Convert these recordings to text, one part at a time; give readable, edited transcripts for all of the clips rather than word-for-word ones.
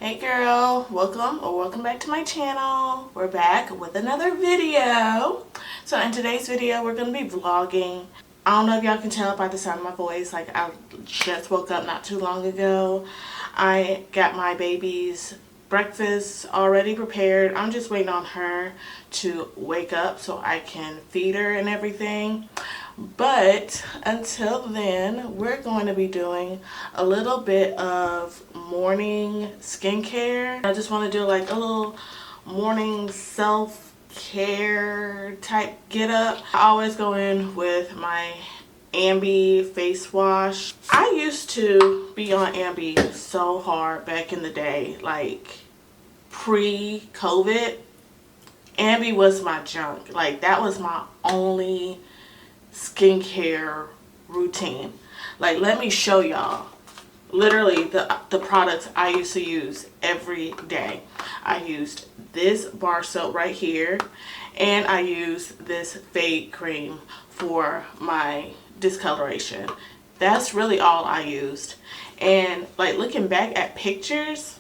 Hey girl, welcome back to my channel. We're back with another video. So in today's video we're going to be vlogging. I don't know if y'all can tell by the sound of my voice, like I just woke up not too long ago. I got my baby's breakfast already prepared. I'm just waiting on her to wake up so I can feed her and everything. But until then, we're going to be doing a little bit of morning skincare. I just want to do like a little morning self-care type get up. I always go in with my Ambi face wash. I used to be on Ambi so hard back in the day, like pre-COVID. Ambi was my junk. Like that was my only skincare routine. Like, let me show y'all literally the products I used to use every day. I used this bar soap right here, and I used this fade cream for my discoloration. That's really all I used. And like looking back at pictures,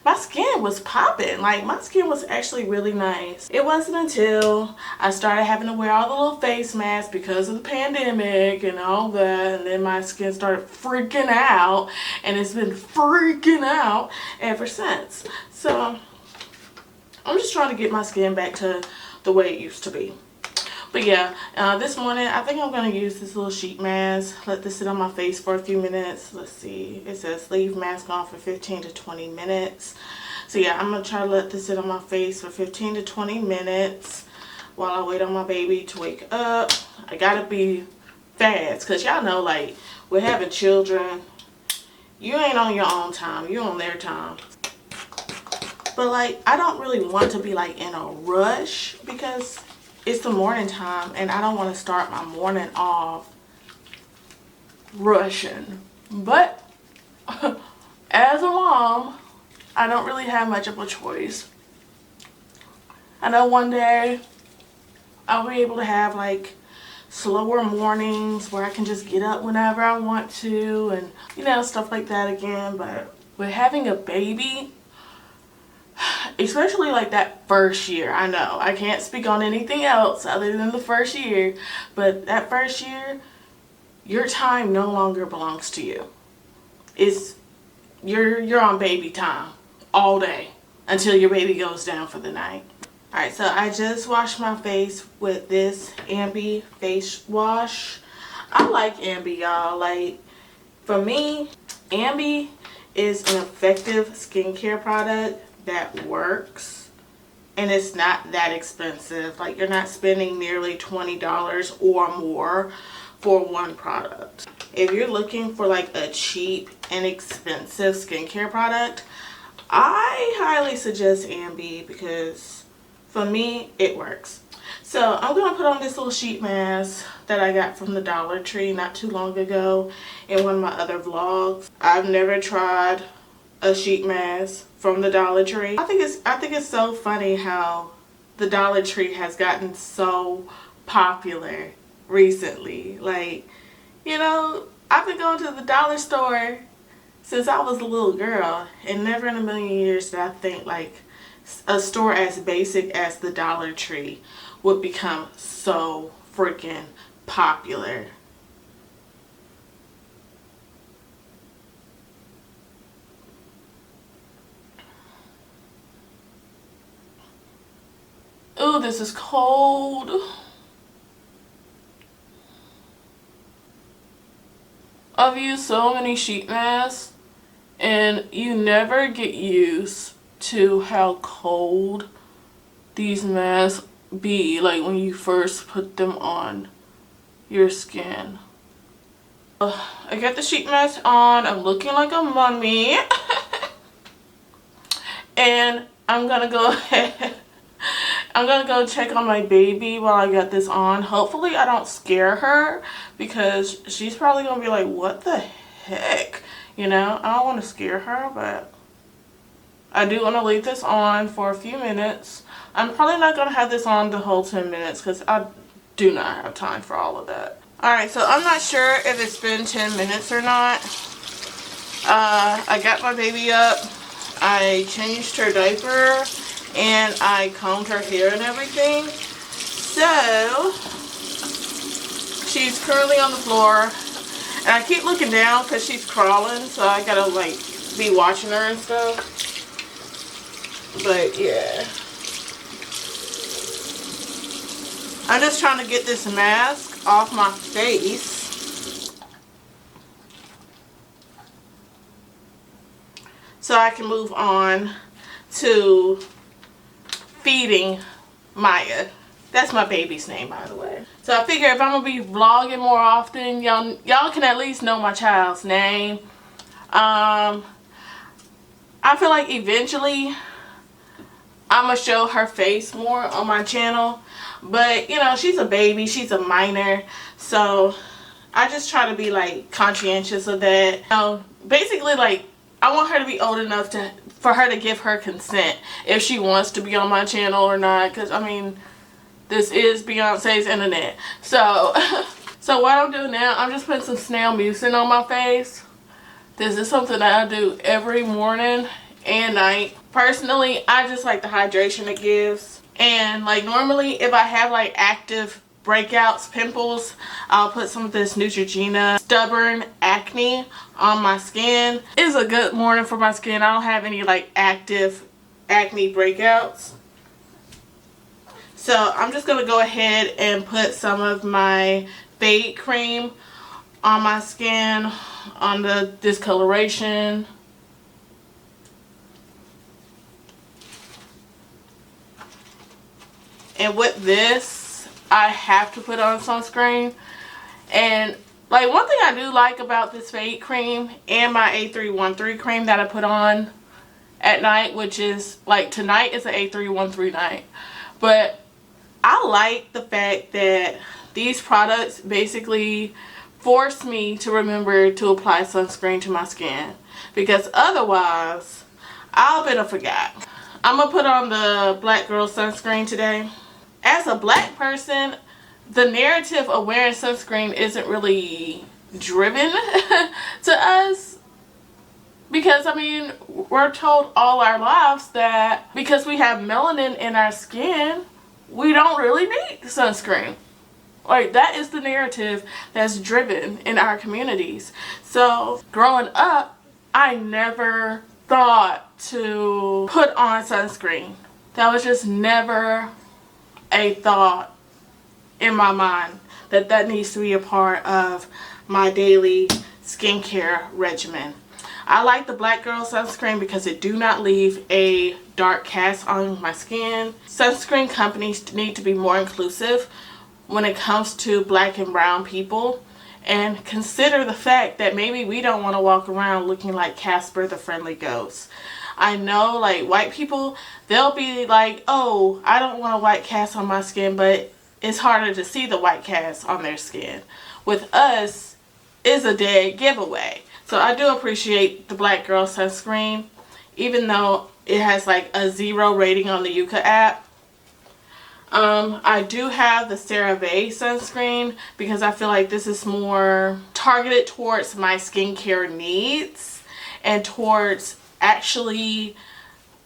my skin was popping. Like my skin was actually really nice. It wasn't until I started having to wear all the little face masks because of the pandemic and all that, and then my skin started freaking out, and it's been freaking out ever since. So I'm just trying to get my skin back to the way it used to be. But yeah, this morning I think I'm going to use this little sheet mask. Let this sit on my face for a few minutes. Let's see. It says leave mask on for 15 to 20 minutes. So yeah, I'm going to try to let this sit on my face for 15 to 20 minutes while I wait on my baby to wake up. I got to be fast because y'all know, like, with having children, you ain't on your own time. You're on their time. But like, I don't really want to be like in a rush because it's the morning time and I don't want to start my morning off rushing. But as a mom, I don't really have much of a choice. I know one day I'll be able to have like slower mornings where I can just get up whenever I want to and, you know, stuff like that again. But with having a baby, especially like that first year, I know I can't speak on anything else other than the first year, but that first year, your time no longer belongs to you. You're on baby time all day until your baby goes down for the night. Alright, so I just washed my face with this Ambi face wash. I like Ambi, y'all. Like, for me, Ambi is an effective skincare product that works, and it's not that expensive. Like, you're not spending nearly $20 or more for one product. If you're looking for like a cheap and expensive skincare product, I highly suggest Ambi because for me it works. So I'm gonna put on this little sheet mask that I got from the Dollar Tree not too long ago in one of my other vlogs. I've never tried a sheet mask from the Dollar Tree. I think it's so funny how the Dollar Tree has gotten so popular recently. Like, you know, I've been going to the dollar store since I was a little girl, and never in a million years did I think like a store as basic as the Dollar Tree would become so freaking popular. Ooh, this is cold. I've used so many sheet masks and you never get used to how cold these masks be, like when you first put them on your skin. I got the sheet mask on. I'm looking like a mummy. And I'm gonna go ahead. I'm gonna go check on my baby while I got this on. Hopefully I don't scare her because she's probably gonna be like, what the heck? You know, I don't want to scare her, but I do want to leave this on for a few minutes. I'm probably not gonna have this on the whole 10 minutes because I do not have time for all of that. Alright, so I'm not sure if it's been 10 minutes or not. I got my baby up. I changed her diaper and I combed her hair and everything. So she's currently on the floor, and I keep looking down because she's crawling, so I gotta like be watching her and stuff. But yeah, I'm just trying to get this mask off my face so I can move on to feeding Maya. That's my baby's name, by the way. So I figure if I'm gonna be vlogging more often, y'all can at least know my child's name. I feel like eventually I'm gonna show her face more on my channel, but you know, she's a baby, she's a minor, so I just try to be like conscientious of that. You know, basically, like, I want her to be old enough for her to give her consent if she wants to be on my channel or not, because I mean, this is Beyonce's internet. So so what I'm doing now, I'm just putting some snail mucin on my face. This is something that I do every morning and night. Personally, I just like the hydration it gives. And like normally if I have like active breakouts, pimples, I'll put some of this Neutrogena stubborn acne on my skin. It's a good morning for my skin. I don't have any like active acne breakouts. So I'm just going to go ahead and put some of my fade cream on my skin, on the discoloration. And with this, I have to put on sunscreen. And like, one thing I do like about this fade cream and my A313 cream that I put on at night, which is like tonight is an A313 night. But I like the fact that these products basically force me to remember to apply sunscreen to my skin, because otherwise I'll be forgot. I'm gonna put on the Black Girl sunscreen today. As a black person, the narrative of wearing sunscreen isn't really driven to us, because I mean, we're told all our lives that because we have melanin in our skin, we don't really need sunscreen. Like, that is the narrative that's driven in our communities. So growing up, I never thought to put on sunscreen. That was just never a thought in my mind that that needs to be a part of my daily skincare regimen. I like the Black Girl sunscreen because it do not leave a dark cast on my skin. Sunscreen companies need to be more inclusive when it comes to black and brown people, and consider the fact that maybe we don't want to walk around looking like Casper the Friendly Ghost. I know, like, white people, they'll be like, oh, I don't want a white cast on my skin, but it's harder to see the white cast on their skin. With us, it's a dead giveaway. So I do appreciate the Black Girl sunscreen, even though it has like a 0 rating on the Yuka app. I do have the CeraVe sunscreen because I feel like this is more targeted towards my skincare needs and towards actually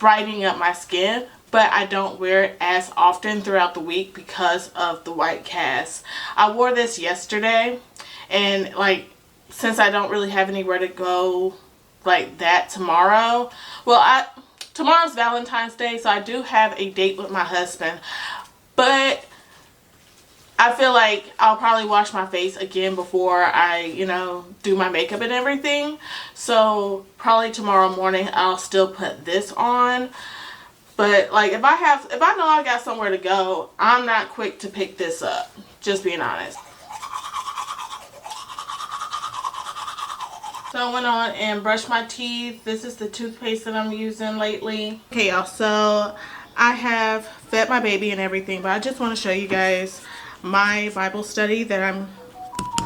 brightening up my skin, but I don't wear it as often throughout the week because of the white cast. I wore this yesterday, and like, since I don't really have anywhere to go like that tomorrow, well, tomorrow's Valentine's Day, so I do have a date with my husband, but I feel like I'll probably wash my face again before I, you know, do my makeup and everything. So probably tomorrow morning I'll still put this on. But like, if I know I got somewhere to go, I'm not quick to pick this up, just being honest. So I went on and brushed my teeth. This is the toothpaste that I'm using lately. Okay, y'all, so I have fed my baby and everything, but I just want to show you guys my Bible study that I'm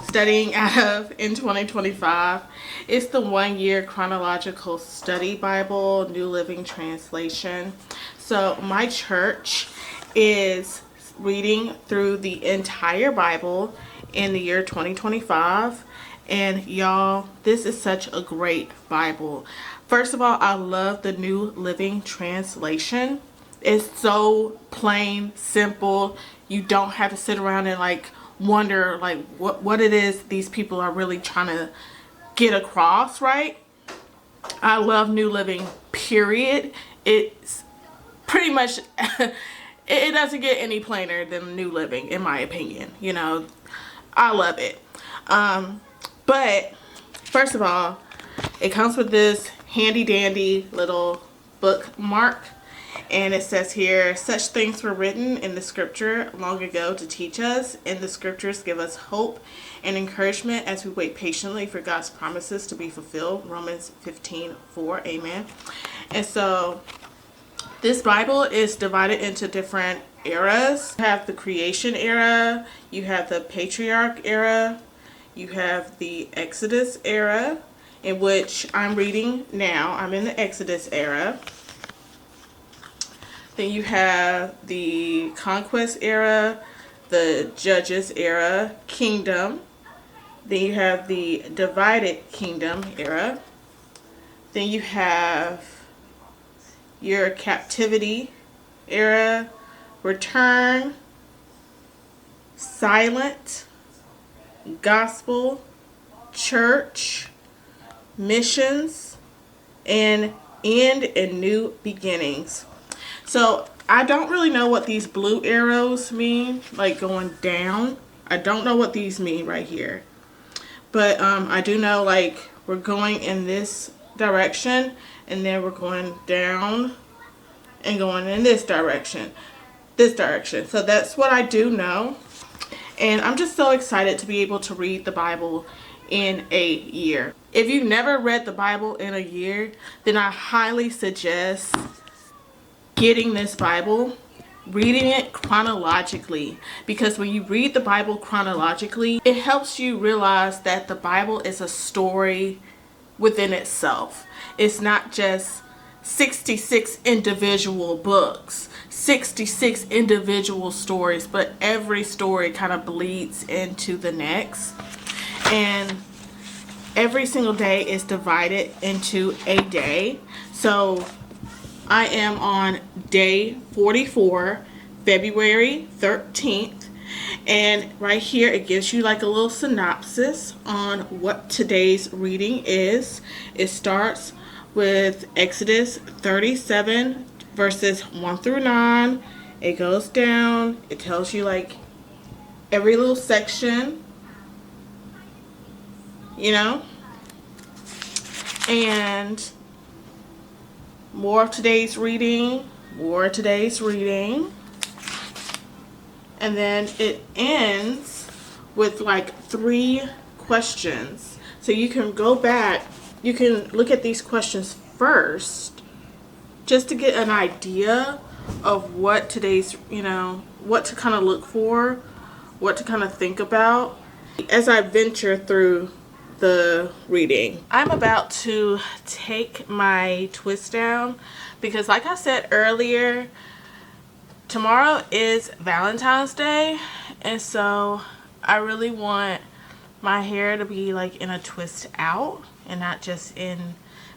studying out of in 2025. It's the 1-year chronological study Bible, New Living Translation. So my church is reading through the entire Bible in the year 2025. And y'all, this is such a great Bible. First of all, I love the New Living Translation. It's so plain, simple. You don't have to sit around and like wonder like what it is these people are really trying to get across, right? I love New Living, period. It's pretty much it doesn't get any plainer than New Living, in my opinion. You know, I love it. But first of all, it comes with this handy dandy little bookmark, and it says here, such things were written in the scripture long ago to teach us, and the scriptures give us hope and encouragement as we wait patiently for God's promises to be fulfilled. Romans 15:4. Amen. And so this Bible is divided into different eras. You have the creation era, you have the patriarch era, you have the Exodus era, in which I'm reading now. I'm in the Exodus era. Then you have the conquest era, the judges era, kingdom. Then you have the divided kingdom era. Then you have your captivity era, return, silent, gospel, church, missions, and end and new beginnings. So I don't really know what these blue arrows mean, like going down. I don't know what these mean right here. But I do know like we're going in this direction, and then we're going down and going in this direction. So that's what I do know. And I'm just so excited to be able to read the Bible in a year. If you've never read the Bible in a year, then I highly suggest getting this Bible, reading it chronologically, because when you read the Bible chronologically, it helps you realize that the Bible is a story within itself. It's not just 66 individual books, 66 individual stories, but every story kind of bleeds into the next. And every single day is divided into a day. So I am on day 44, February 13th. And right here it gives you like a little synopsis on what today's reading is. It starts with Exodus 37 verses 1 through 9. It goes down. It tells you like every little section, you know. And more of today's reading, and then it ends with like 3 questions. So you can go back, you can look at these questions first just to get an idea of what today's, you know, what to kind of look for, what to kind of think about as I venture through the reading. I'm about to take my twist down because, like I said earlier, tomorrow is Valentine's Day, and so I really want my hair to be like in a twist out and not just in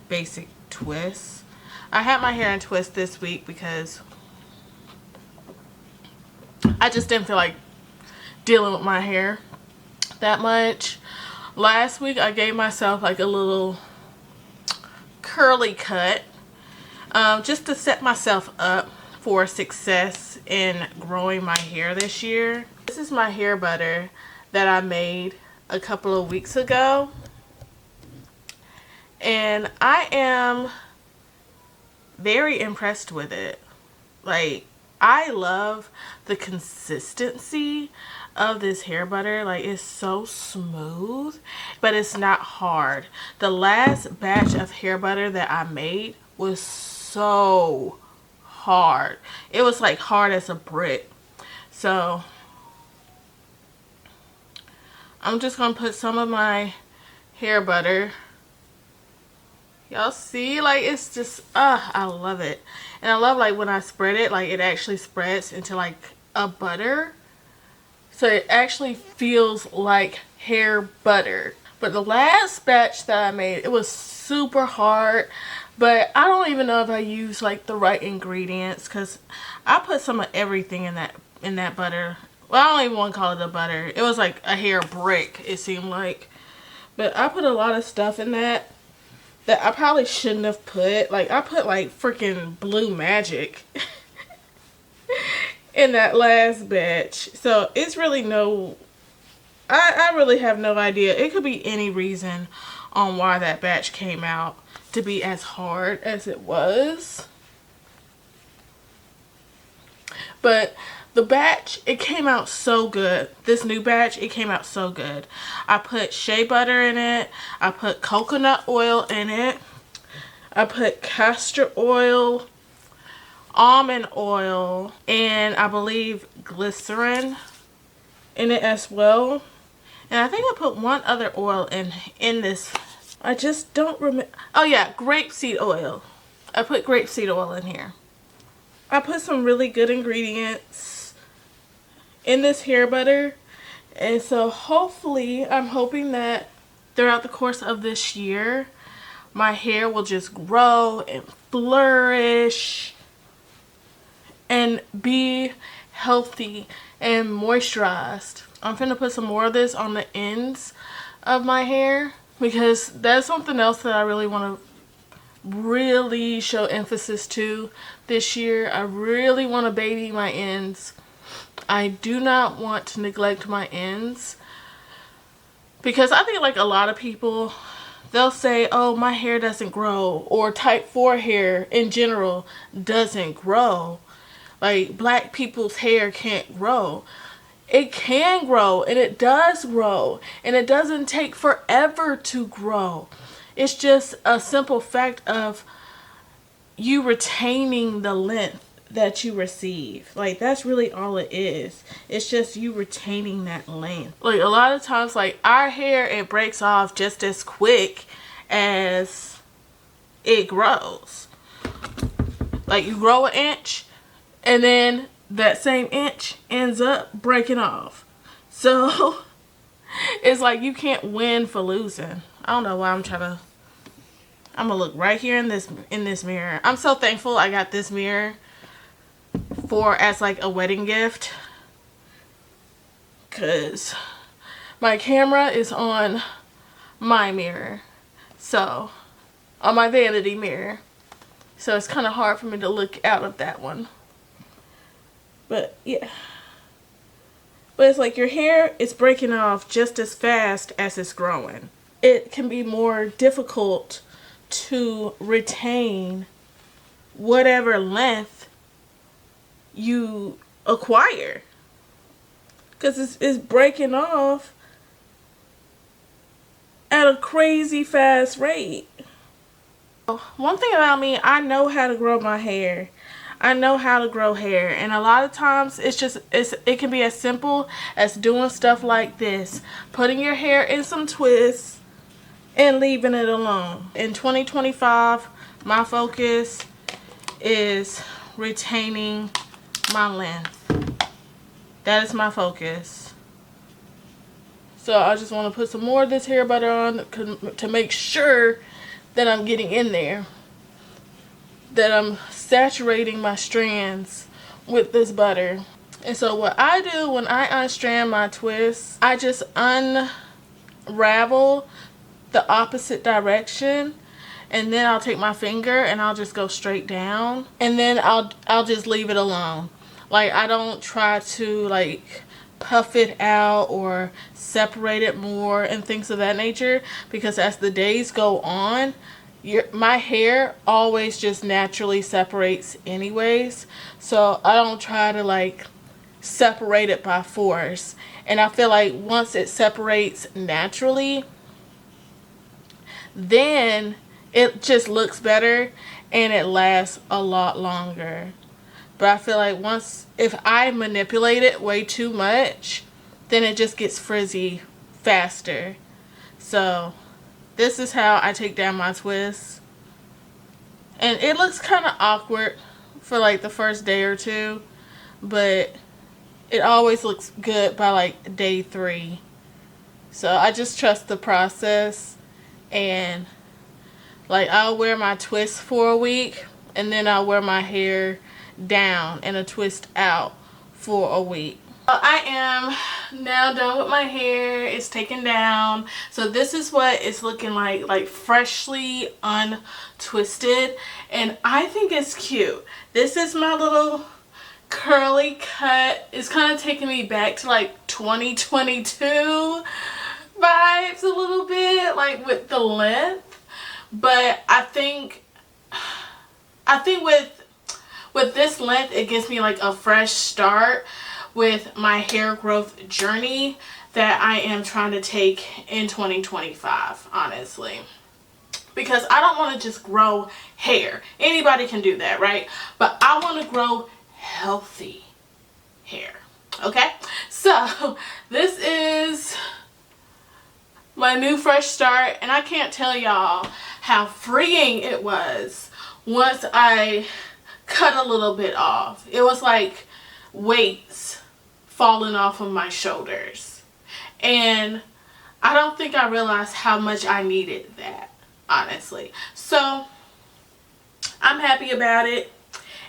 basic twists. I had my hair in twist this week because I just didn't feel like dealing with my hair that much. Last week I gave myself like a little curly cut just to set myself up for success in growing my hair this year. This is my hair butter that I made a couple of weeks ago, and I am very impressed with it. Like, I love the consistency of this hair butter. Like, it's so smooth, but it's not hard. The last batch of hair butter that I made was so hard. It was like hard as a brick. So I'm just gonna put some of my hair butter. Y'all see, like, it's just I love it. And I love like when I spread it, like it actually spreads into like a butter, so it actually feels like hair butter. But the last batch that I made, it was super hard. But I don't even know if I use like the right ingredients, because I put some of everything in that butter. Well, I don't even want to call it a butter. It was like a hair brick, it seemed like. But I put a lot of stuff in that I probably shouldn't have put. Like, I put like freaking blue magic in that last batch. So it's really no, I really have no idea. It could be any reason on why that batch came out to be as hard as it was. But the batch, it came out so good. This new batch, it came out so good. I put shea butter in it. I put coconut oil in it. I put castor oil, almond oil, and I believe glycerin in it as well. And I think I put one other oil in this. I just don't remember. Oh yeah, grapeseed oil. I put grapeseed oil in here. I put some really good ingredients in this hair butter. And so hopefully, I'm hoping that throughout the course of this year, my hair will just grow and flourish and be healthy and moisturized. I'm finna put some more of this on the ends of my hair, because that's something else that I really want to really show emphasis to this year. I really want to baby my ends. I do not want to neglect my ends, because I think like a lot of people, they'll say, oh, my hair doesn't grow, or type 4 hair in general doesn't grow. Like, black people's hair can't grow. It can grow, and it does grow, and it doesn't take forever to grow. It's just a simple fact of you retaining the length that you receive. Like, that's really all it is. It's just you retaining that length. Like, a lot of times, like, our hair, it breaks off just as quick as it grows. Like, you grow an inch, and then that same inch ends up breaking off. So it's like you can't win for losing. I don't know why I'm gonna look right here in this mirror. I'm so thankful I got this mirror as like a wedding gift, because my camera is on my mirror, so on my vanity mirror, so it's kind of hard for me to look out of that one. But yeah, but it's like your hair is breaking off just as fast as it's growing. It can be more difficult to retain whatever length you acquire, because it's breaking off at a crazy fast rate. One thing about me, I know how to grow my hair. I know how to grow hair, and a lot of times it can be as simple as doing stuff like this, putting your hair in some twists and leaving it alone. In 2025, my focus is retaining my length. That is my focus. So I just want to put some more of this hair butter on to make sure that I'm getting in there, that I'm saturating my strands with this butter. And so what I do when I unstrand my twists, I just unravel the opposite direction, and then I'll take my finger and I'll just go straight down, and then I'll just leave it alone. Like, I don't try to like puff it out or separate it more and things of that nature, because as the days go on, my hair always just naturally separates anyways. So I don't try to like separate it by force. And I feel like once it separates naturally, then it just looks better and it lasts a lot longer. But I feel like if I manipulate it way too much, then it just gets frizzy faster. So this is how I take down my twists. And it looks kind of awkward for like the first day or two, but it always looks good by like day 3. So I just trust the process, and Like, I'll wear my twist for a week, and then I'll wear my hair down and a twist out for a week. I am now done with my hair. It's taken down. So this is what it's looking like freshly untwisted. And I think it's cute. This is my little curly cut. It's kind of taking me back to like 2022 vibes a little bit, like with the length. But I think with this length, it gives me like a fresh start with my hair growth journey that I am trying to take in 2025, honestly. Because I don't want to just grow hair. Anybody can do that, right? But I want to grow healthy hair. Okay? So, this is my new fresh start, and I can't tell y'all how freeing it was once I cut a little bit off. It was like weights falling off of my shoulders, and I don't think I realized how much I needed that, honestly. So I'm happy about it,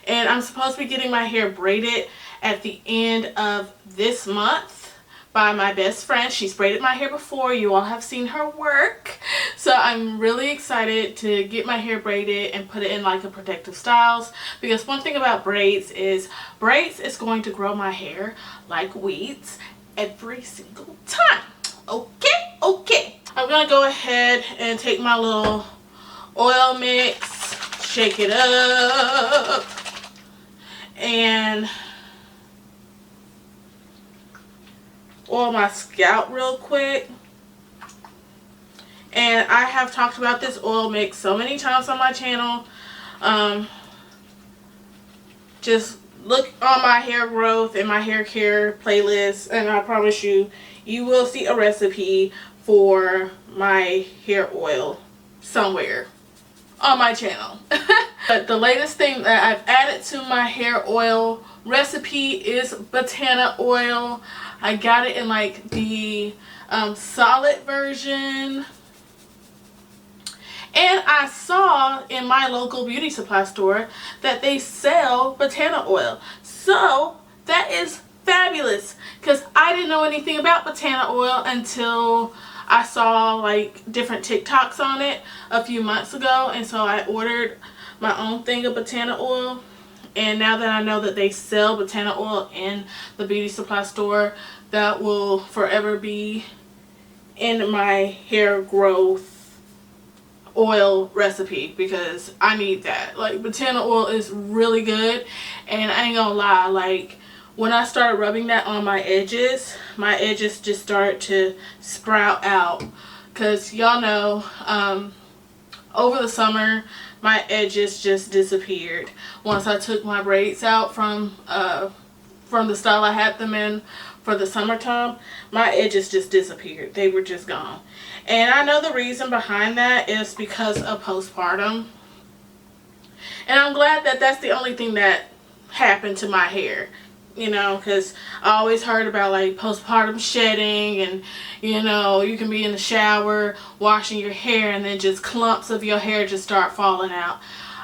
and I'm supposed to be getting my hair braided at the end of this month by my best friend. She's braided my hair before. You all have seen her work. So I'm really excited to get my hair braided and put it in like a protective styles, because one thing about braids is going to grow my hair like weeds every single time. Okay. I'm gonna go ahead and take my little oil mix, shake it up, and oil my scalp real quick. And I have talked about this oil mix so many times on my channel. Just look on my hair growth and my hair care playlist, and I promise you, you will see a recipe for my hair oil somewhere on my channel. But the latest thing that I've added to my hair oil recipe is botana oil. I got it in like the solid version. And I saw in my local beauty supply store that they sell botana oil. So that is fabulous, because I didn't know anything about botana oil until I saw like different TikToks on it a few months ago. And so I ordered my own thing of botana oil. And now that I know that they sell botana oil in the beauty supply store, that will forever be in my hair growth oil recipe, because I need that. Like, botana oil is really good, and I ain't gonna lie, like when I started rubbing that on my edges just started to sprout out, because y'all know over the summer my edges just disappeared. Once I took my braids out from the style I had them in for the summertime, my edges just disappeared. They were just gone. And I know the reason behind that is because of postpartum. And I'm glad that that's the only thing that happened to my hair. You know, because I always heard about like postpartum shedding, and you know, you can be in the shower washing your hair and then just clumps of your hair just start falling out.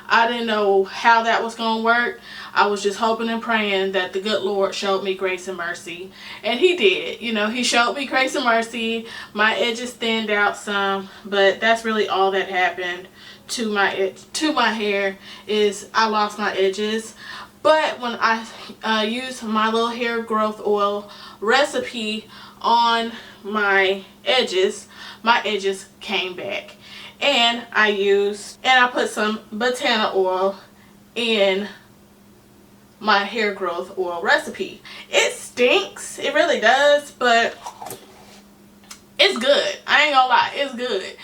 I didn't know how that was going to work. I was just hoping and praying that the good Lord showed me grace and mercy. And he did. You know, he showed me grace and mercy. My edges thinned out some, but that's really all that happened to my hair, is I lost my edges. But when I used my little hair growth oil recipe on my edges came back. And I put some botana oil in my hair growth oil recipe. It stinks, it really does, but it's good. I ain't gonna lie, it's good.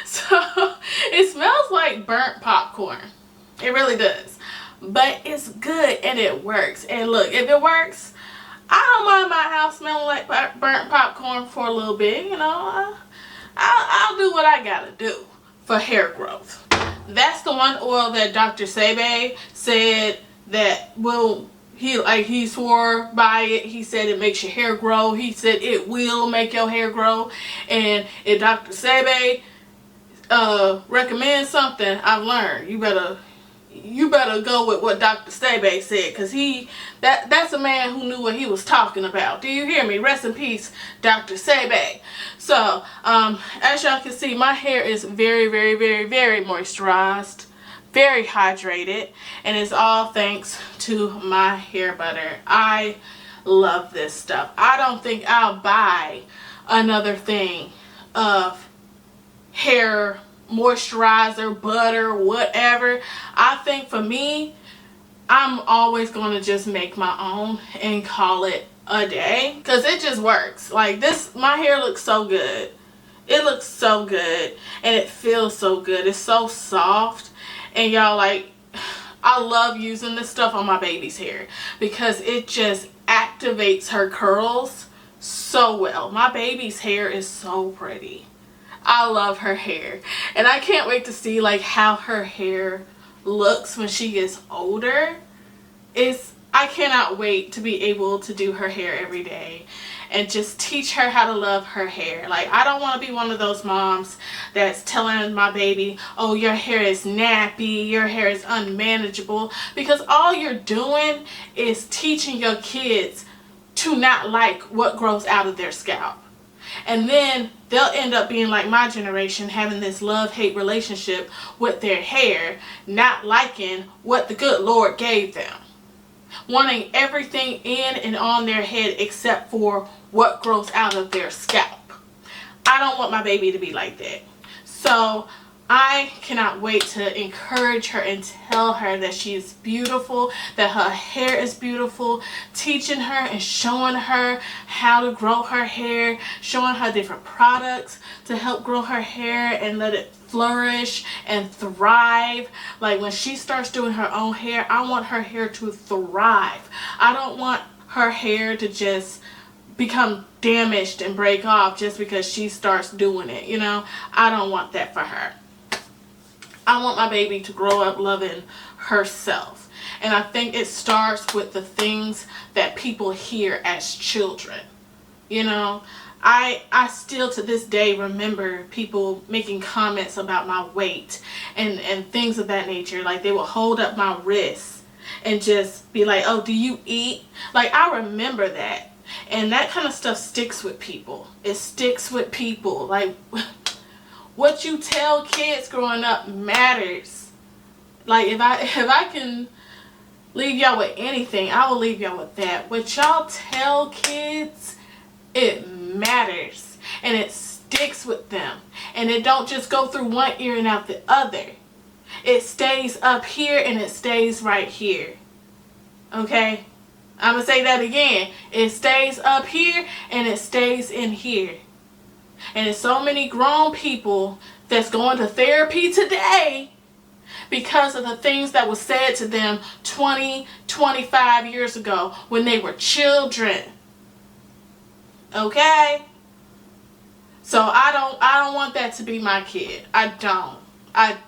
So it smells like burnt popcorn. It really does. But it's good and it works. And look, if it works, I don't mind my house smelling like burnt popcorn for a little bit. You know, I'll do what I gotta do for hair growth. That's the one oil that Dr. Sebi said that he swore by it. He said it makes your hair grow. He said it will make your hair grow. And if Dr. Sebi recommend something, I've learned you better go with what Dr. Stebe said, because that's a man who knew what he was talking about. Do you hear me? Rest in peace, Dr. Stebe. So as y'all can see, my hair is very, very, very, very moisturized, very hydrated, and it's all thanks to my hair butter. I love this stuff. I don't think I'll buy another thing of hair moisturizer, butter, whatever. I think for me, I'm always going to just make my own and call it a day, because it just works. Like this, my hair looks so good. It looks so good, and it feels so good. It's so soft, and y'all, like, I love using this stuff on my baby's hair because it just activates her curls so well. My baby's hair is so pretty. I love her hair, and I can't wait to see like how her hair looks when she gets older. I cannot wait to be able to do her hair every day and just teach her how to love her hair. Like, I don't want to be one of those moms that's telling my baby, oh, your hair is nappy, your hair is unmanageable, because all you're doing is teaching your kids to not like what grows out of their scalp. And then they'll end up being like my generation, having this love-hate relationship with their hair, not liking what the good Lord gave them, wanting everything in and on their head except for what grows out of their scalp. I don't want my baby to be like that. So I cannot wait to encourage her and tell her that she is beautiful, that her hair is beautiful, teaching her and showing her how to grow her hair, showing her different products to help grow her hair and let it flourish and thrive. Like when she starts doing her own hair, I want her hair to thrive. I don't want her hair to just become damaged and break off just because she starts doing it, you know. I don't want that for her. I want my baby to grow up loving herself. And I think it starts with the things that people hear as children. You know, I still to this day remember people making comments about my weight and things of that nature. Like they will hold up my wrists and just be like, oh, do you eat? Like, I remember that. And that kind of stuff sticks with people. It sticks with people. Like, what you tell kids growing up matters. Like, if I can leave y'all with anything, I will leave y'all with that. What y'all tell kids, it matters. And it sticks with them. And it don't just go through one ear and out the other. It stays up here and it stays right here. Okay? I'm going to say that again. It stays up here and it stays in here. And there's so many grown people that's going to therapy today because of the things that was said to them 20, 25 years ago when they were children. Okay? So I don't want that to be my kid. I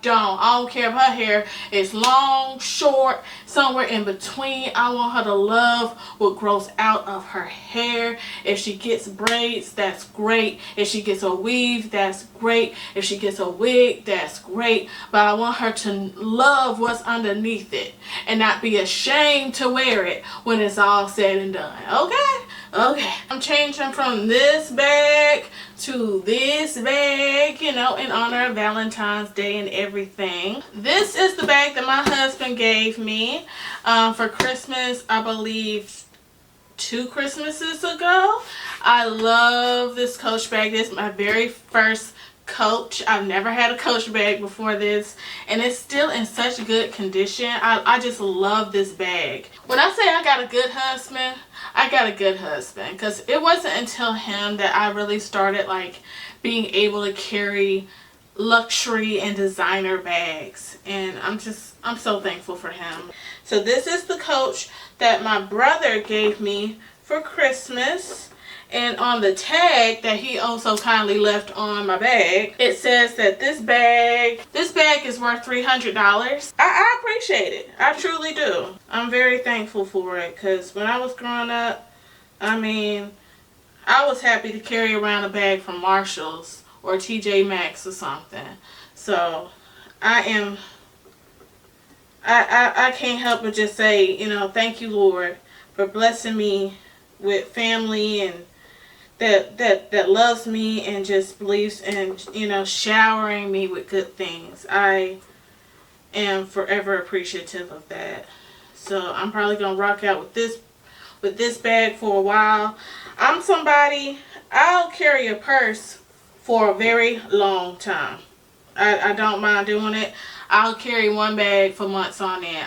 don't care if her hair is long, short, somewhere in between. I want her to love what grows out of her hair. If she gets braids, that's great. If she gets a weave, that's great. If she gets a wig, that's great. But I want her to love what's underneath it and not be ashamed to wear it when it's all said and done. Okay? Okay. I'm changing from this bag to this bag, you know, in honor of Valentine's Day and everything. This is the bag that my husband gave me for Christmas, I believe 2 Christmases ago. I love this Coach bag. This is my very first Coach. I've never had a Coach bag before this, and it's still in such good condition. I just love this bag. When I say I got a good husband, I got a good husband, because it wasn't until him that I really started like being able to carry luxury and designer bags, and I'm so thankful for him. So this is the Coach that my brother gave me for Christmas, and on the tag that he also kindly left on my bag, it says that this bag is worth $300. I appreciate it. I truly do. I'm very thankful for it, because when I was growing up, I mean, I was happy to carry around a bag from Marshall's or TJ Maxx or something. So I am, I can't help but just say, you know, thank you, Lord, for blessing me with family and that loves me and just believes in, you know, showering me with good things. I am forever appreciative of that. So I'm probably gonna rock out with this bag for a while. I'm somebody, I'll carry a purse for a very long time. I don't mind doing it. I'll carry one bag for months on end.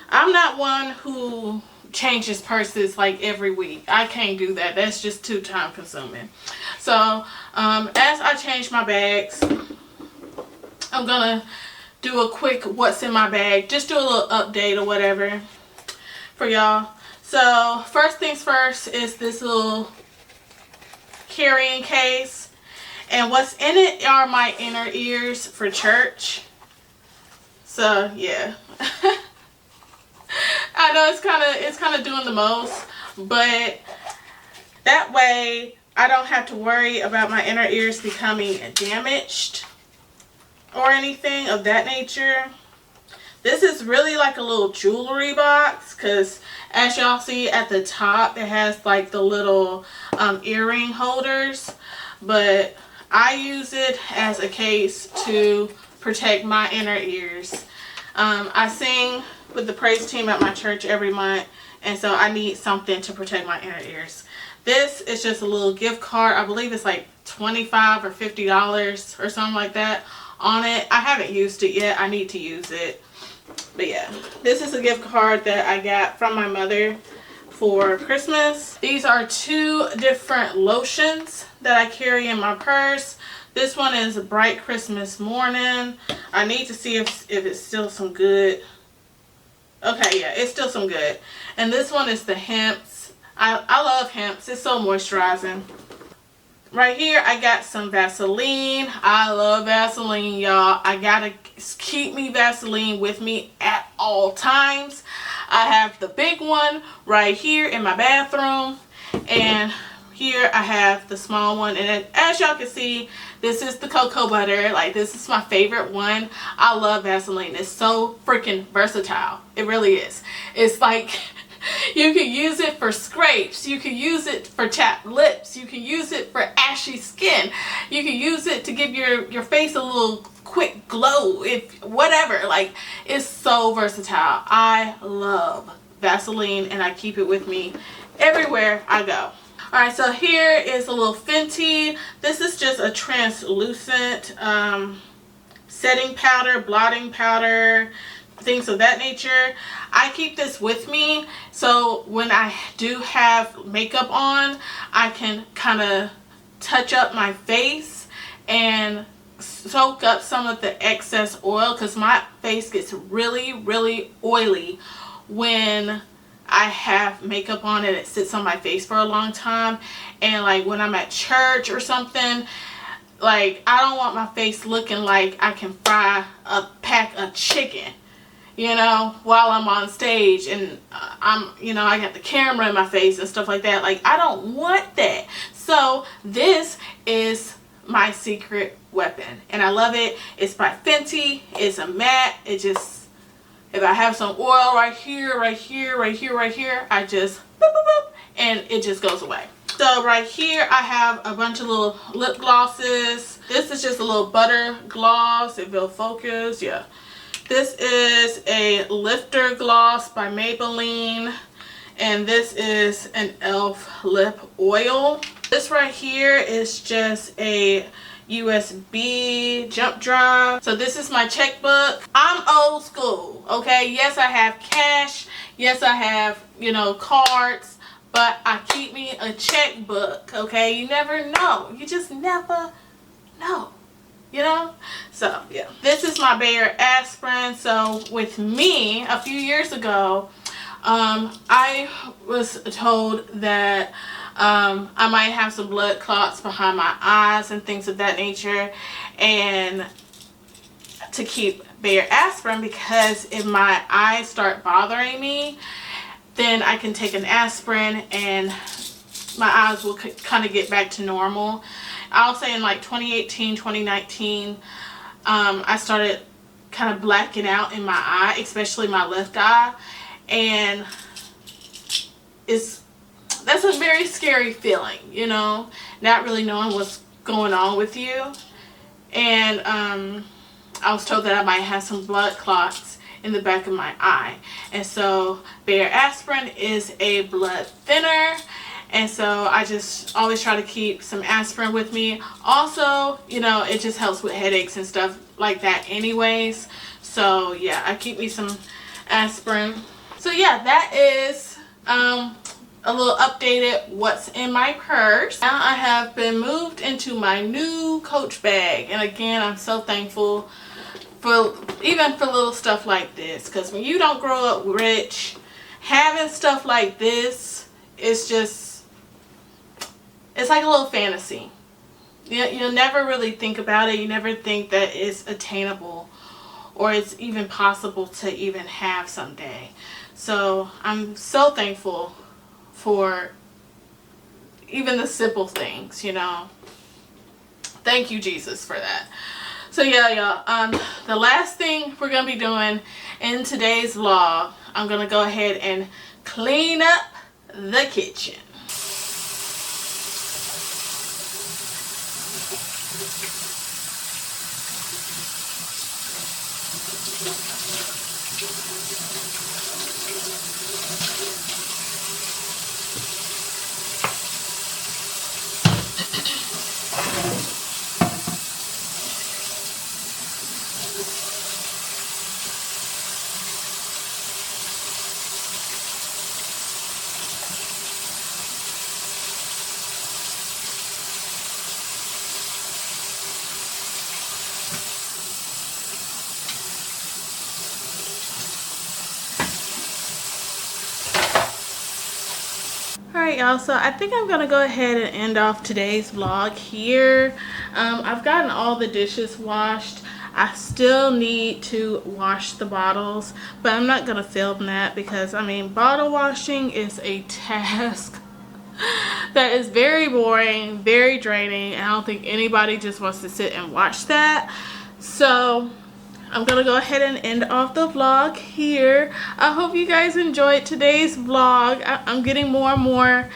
I'm not one who changes purses like every week. I can't do that. That's just too time consuming. So as I change my bags, I'm gonna do a quick what's in my bag, just do a little update or whatever for y'all. So first things first is this little carrying case, and what's in it are my inner ears for church. So yeah. I know it's kind of doing the most, but that way I don't have to worry about my inner ears becoming damaged or anything of that nature. This is really like a little jewelry box, because as y'all see at the top, it has like the little earring holders, but I use it as a case to protect my inner ears. I sing with the praise team at my church every month, and so I need something to protect my inner ears. This is just a little gift card. I believe it's like $25 or $50 or something like that on it. I haven't used it yet. I need to use it. But yeah, this is a gift card that I got from my mother for Christmas. These are 2 different lotions that I carry in my purse. This one is Bright Christmas Morning. I need to see if it's still some good. Okay, yeah, it's still some good. And this one is the Hemp's. I love Hemp's. It's so moisturizing. Right here, I got some Vaseline. I love Vaseline, y'all. I gotta keep me Vaseline with me at all times. I have the big one right here in my bathroom, and here I have the small one. And as y'all can see, this is the cocoa butter. Like, this is my favorite one. I love Vaseline. It's so freaking versatile. It really is. It's like, you can use it for scrapes. You can use it for chapped lips. You can use it for ashy skin. You can use it to give your face a little quick glow. If whatever. Like, it's so versatile. I love Vaseline, and I keep it with me everywhere I go. Alright, so here is a little Fenty. This is just a translucent setting powder, blotting powder, things of that nature. I keep this with me, so when I do have makeup on, I can kind of touch up my face and soak up some of the excess oil, because my face gets really, really oily when I have makeup on and it sits on my face for a long time. And like when I'm at church or something, like I don't want my face looking like I can fry a pack of chicken, you know, while I'm on stage, and I got the camera in my face and stuff like that. Like, I don't want that. So this is my secret weapon, and I love it. It's by Fenty. It's a matte. It just, if I have some oil right here, right here, right here, right here, I just boop, boop, boop, and it just goes away. So right here I have a bunch of little lip glosses. This is just a little butter gloss, if it'll focus. Yeah. This is a lifter gloss by Maybelline, and this is an e.l.f. lip oil. This right here is just a USB jump drive. So this is my checkbook. I'm old school, okay? Yes, I have cash. Yes, I have, cards, but I keep me a checkbook, okay? You never know. You just never know, So, yeah. This is my Bayer aspirin. So, with me, a few years ago, I was told that I might have some blood clots behind my eyes and things of that nature, and to keep Bayer aspirin, because if my eyes start bothering me, then I can take an aspirin and my eyes will kind of get back to normal. I'll say in like 2018, 2019, I started kind of blacking out in my eye, especially my left eye, and that's a very scary feeling, you know, not really knowing what's going on with you. And I was told that I might have some blood clots in the back of my eye, and so Bayer aspirin is a blood thinner, and so I just always try to keep some aspirin with me. Also, you know, it just helps with headaches and stuff like that anyways. So yeah, I keep me some aspirin. So yeah, that is a little updated what's in my purse. Now I have been moved into my new Coach bag, and again, I'm so thankful for even for little stuff like this, because when you don't grow up rich, having stuff like this is just, it's like a little fantasy. You'll never really think about it. You never think that it's attainable or it's even possible to even have someday. So I'm so thankful for even the simple things, you know. Thank you, Jesus, for that. So yeah, y'all, the last thing we're gonna be doing in today's vlog, I'm gonna go ahead and clean up the kitchen. Alright, y'all, so I think I'm gonna go ahead and end off today's vlog here. I've gotten all the dishes washed. I still need to wash the bottles, but I'm not gonna film that because, I mean, bottle washing is a task that is very boring, very draining, and I don't think anybody just wants to sit and watch that. So I'm gonna go ahead and end off the vlog here. I hope you guys enjoyed today's vlog. I'm getting more and more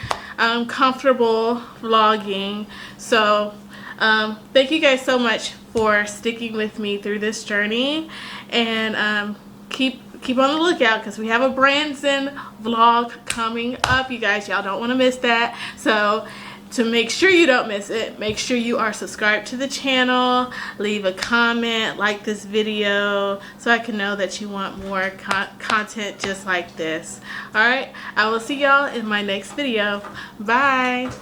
comfortable vlogging. So thank you guys so much for sticking with me through this journey, and keep on the lookout because we have a Branson vlog coming up, you guys. Y'all don't want to miss that. So to make sure you don't miss it, make sure you are subscribed to the channel, leave a comment, like this video, so I can know that you want more content just like this. Alright, I will see y'all in my next video. Bye!